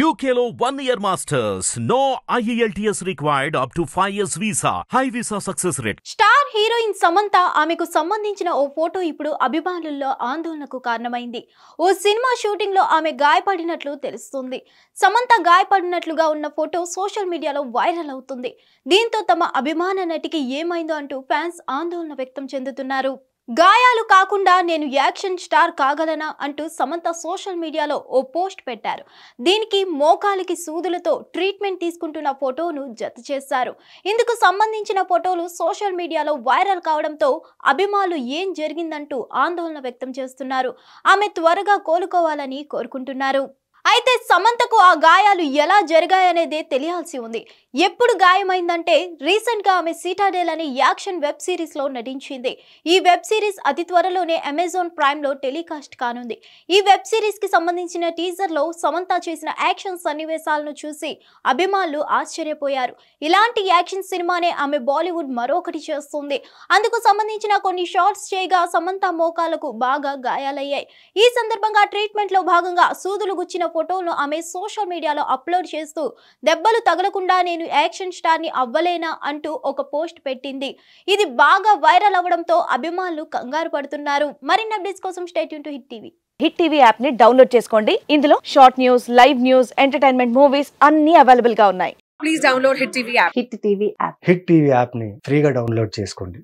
UKలో 1 year masters. No IELTS required up to 5 years visa. High visa success rate. Star heroine Samantha ఆమెకు సంబంధించిన ఓ photo ఇప్పుడు అభిమానుల్లో ఆందోళనకు కారణమైంది. ఓ సినిమా షూటింగ్ లో ఆమె గాయపడినట్లు తెలుస్తుంది. సమంత గాయపడినట్లుగా ఉన్న ఫోటో సోషల్ మీడియాలో వైరల్ అవుతుంది. దీంతో తమ అభిమాన నటికి ఏమైందో అంటూ ఫ్యాన్స్ ఆందోళన వ్యక్తం చెందుతున్నారు. గాయాలు కాకుండా నేను యాక్షన్ స్టార్ కాగలనా అంటూ సమంత సోషల్ మీడియాలో ఓ పోస్ట్ పెట్టారు. దీనికి మోకాలికి సూదులతో ట్రీట్మెంట్ తీసుకుంటున్న ఫోటోను జత చేశారు. ఇందుకు సంబంధించిన ఫోటోలు సోషల్ మీడియాలో వైరల్ కావడంతో అభిమానులు ఏం జరిగిందంటూ ఆందోళన వ్యక్తం చేస్తున్నారు. ఆమె త్వరగా కోలుకోవాలని కోరుకుంటున్నారు. అయితే సమంతకు ఆ గాయాలు ఎలా జరిగాయనేదే తెలియాల్సి ఉంది. ఎప్పుడు గాయమైందంటే రీసెంట్ గా ఆమె సిటాడెల్ అనే యాక్షన్ వెబ్ సిరీస్ లో నటించింది. ఈ వెబ్ సిరీస్ అతి త్వరలోనే అమెజాన్ ప్రైమ్ లో టెలికాస్ట్ కానుంది. ఈ వెబ్ సిరీస్ కి సంబంధించిన టీజర్ లో సమంత చేసిన యాక్షన్ సన్నివేశాలను చూసి అభిమానులు ఆశ్చర్యపోయారు. ఇలాంటి యాక్షన్ సినిమానే ఆమె బాలీవుడ్ మరొకటి చేస్తుంది. అందుకు సంబంధించిన కొన్ని షార్ట్స్ చేయగా సమంత మోకాలకు బాగా గాయాలయ్యాయి. ఈ సందర్భంగా ట్రీట్మెంట్ లో భాగంగా సూదులు గుచ్చిన ఫోటోను ఆమె సోషల్ మీడియాలో అప్లోడ్ చేస్తూ దెబ్బలు తగలకుండా నేను యాక్షన్ స్టార్ ని అవ్వలేనా అంటూ ఒక పోస్ట్ పెట్టింది. ఇది బాగా వైరల్ అవ్వడంతో అభిమానులు కంగారు పడుతున్నారు. మరిన్ని అప్డేట్స్ కోసం stay tune to hit TV. Hit TV app ని డౌన్లోడ్ చేసుకోండి. ఇందులో short news, live news, entertainment movies అన్ని అవైలబుల్ గా ఉన్నాయి. Please download Hit TV app. Hit TV app. Hit TV app ని ఫ్రీగా డౌన్లోడ్ చేసుకోండి.